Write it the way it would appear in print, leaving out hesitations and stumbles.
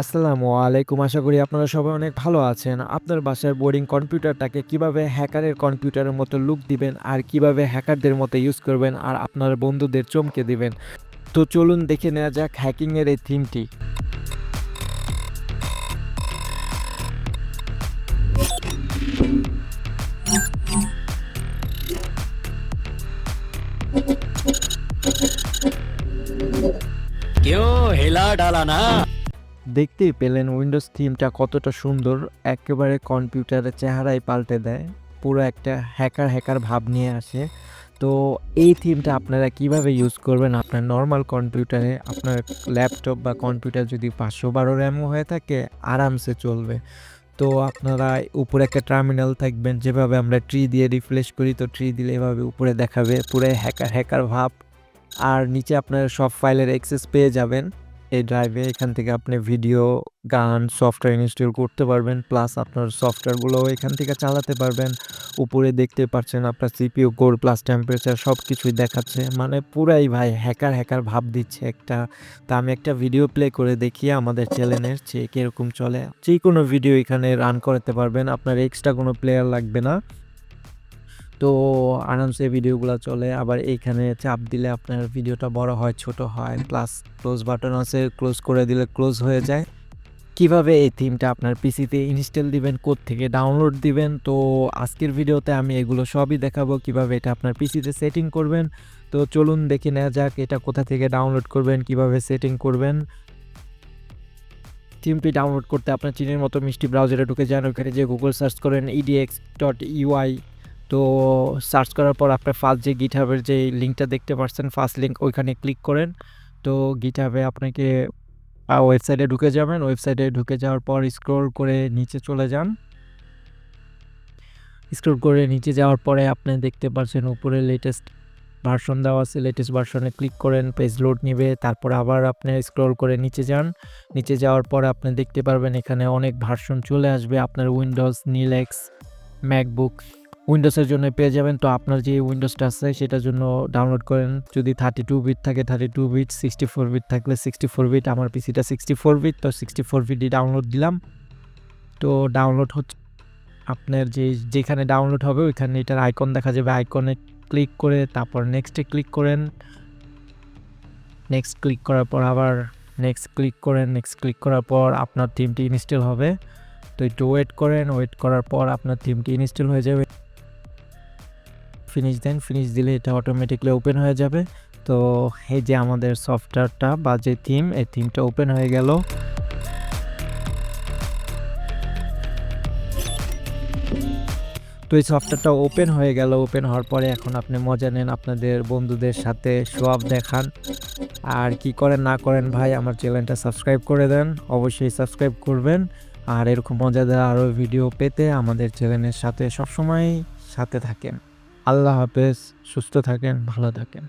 আসসালামু আলাইকুম। আশা করি আপনারা সবাই অনেক ভালো আছেন। আপনার বাসার বোরিং কম্পিউটারটাকে কিভাবে হ্যাকারের কম্পিউটারের মতো লুক দিবেন আর কিভাবে হ্যাকারদের মতো ইউজ করবেন আর আপনার বন্ধুদের চমকে দিবেন। তো চলুন দেখে নেওয়া যাক হ্যাকিং এর এই থিমটি। क्यों हिला डाला ना। দেখতেই পেলেন উইন্ডোজ থিমটা কতটা সুন্দর, একেবারে কম্পিউটারের চেহারাই পাল্টে দেয়। পুরো একটা হ্যাকার ভাব নিয়ে আসে। তো এই থিমটা আপনারা কিভাবে ইউজ করবেন আপনার নরমাল কম্পিউটারে, আপনার ল্যাপটপ বা কম্পিউটার যদি 512 র্যামও হয়ে থাকে আরামসে চলবে। তো আপনারা উপরে একটা টার্মিনাল থাকবেন, যেভাবে আমরা ট্রি দিয়ে রিফ্রেশ করি, তো ট্রি দিলে এভাবে উপরে দেখাবে পুরো হ্যাকার ভাব। আর নিচে আপনার সব ফাইলের অ্যাক্সেস পেয়ে যাবেন এই ড্রাইভে। এখান থেকে আপনি ভিডিও, গান, সফটওয়্যার ইনস্টল করতে পারবেন, প্লাস আপনার সফটওয়্যারগুলোও এখান থেকে চালাতে পারবেন। উপরে দেখতে পাচ্ছেন আপনার সিপিইউ কোর প্লাস টেম্পারেচার সব কিছুই দেখাচ্ছে, মানে পুরাই ভাই হ্যাকার ভাব দিচ্ছে একটা। তা আমি একটা ভিডিও প্লে করে দেখিয়ে আমাদের চ্যানেলের যে কীরকম চলে। যে কোনো ভিডিও এখানে রান করতে পারবেন, আপনার এক্সট্রা কোনো প্লেয়ার লাগবে না। তো আরামসে ভিডিওগুলো চলে। আবার এইখানে চাপ দিলে আপনার ভিডিওটা বড় হয়, ছোট হয়, প্লাস ক্লোজ বাটন আছে, ক্লোজ করে দিলে ক্লোজ হয়ে যায়। কিভাবে এই থিমটা আপনার পিসিতে ইনস্টল দিবেন, কোত্থেকে ডাউনলোড দিবেন, তো আজকের ভিডিওতে আমি এগুলো সবই দেখাবো কিভাবে এটা আপনার পিসিতে সেটিং করবেন। তো চলুন দেখে নেওয়া যাক এটা কোথা থেকে ডাউনলোড করবেন, কিভাবে সেটিং করবেন। থিমটি ডাউনলোড করতে আপনার চীনের মতো মিষ্টি ব্রাউজারে ঢুকে যান, ওখানে যে গুগল সার্চ করেন edx.ui। তো সার্চ করার পর আপনার ফার্স্ট যে গিটহাবের যে লিঙ্কটা দেখতে পাচ্ছেন, ফার্স্ট লিঙ্ক, ওইখানে ক্লিক করেন। তো গিটহাবে আপনাকে ওয়েবসাইটে ঢুকে যাবেন। ওয়েবসাইটে ঢুকে যাওয়ার পর স্ক্রল করে নিচে চলে যান। স্ক্রল করে নিচে যাওয়ার পরে আপনি দেখতে পাচ্ছেন উপরে লেটেস্ট ভার্সন দেওয়া আছে, লেটেস্ট ভার্সনে ক্লিক করেন, পেজ লোড নেবে। তারপর আবার আপনি স্ক্রল করে নিচে যান। নিচে যাওয়ার পর আপনি দেখতে পারবেন এখানে অনেক ভার্সন চলে আসবে। আপনার উইন্ডোজ, লিনাক্স, ম্যাকবুক, উইন্ডোজের জন্য পেয়ে যাবেন। তো আপনার যে উইন্ডোজটা আছে সেটার জন্য ডাউনলোড করেন। যদি 32 বিট থাকে 32 বিট, 64 বিট থাকলে 64 বিট। আমার পিসিটা 64 বিট, তো 64 বিটই ডাউনলোড দিলাম। তো ডাউনলোড হচ্ছে, আপনার যেখানে ডাউনলোড হবে ওইখানে এটার আইকন দেখা যাবে, আইকনে ক্লিক করে তারপর নেক্সটে ক্লিক করেন। নেক্সট ক্লিক করার পর আবার নেক্সট ক্লিক করেন। নেক্সট ক্লিক করার পর আপনার থিমটি ইনস্টল হবে। তো একটু ওয়েট করেন, ওয়েট করার পর আপনার থিমটি ইনস্টল হয়ে যাবে। ফিনিশ দেন, ফিনিশ দিলে এটা অটোমেটিকলি ওপেন হয়ে যাবে। তো এই যে আমাদের সফটওয়্যারটা বা যে থিম, এই থিমটা ওপেন হয়ে গেল। তো এই সফটওয়্যারটা ওপেন হয়ে গেল। ওপেন হওয়ার পরে এখন আপনি মজা নেন, আপনাদের বন্ধুদের সাথে শো অফ দেখান। আর কি করেন না করেন ভাই, আমার চ্যানেলটা সাবস্ক্রাইব করে দেন, অবশ্যই সাবস্ক্রাইব করবেন। আর এরকম মজাদার আরও ভিডিও পেতে আমাদের চ্যানেলের সাথে সবসময় সাথে থাকেন। আল্লাহ হাফেজ, সুস্থ থাকেন, ভালো থাকেন।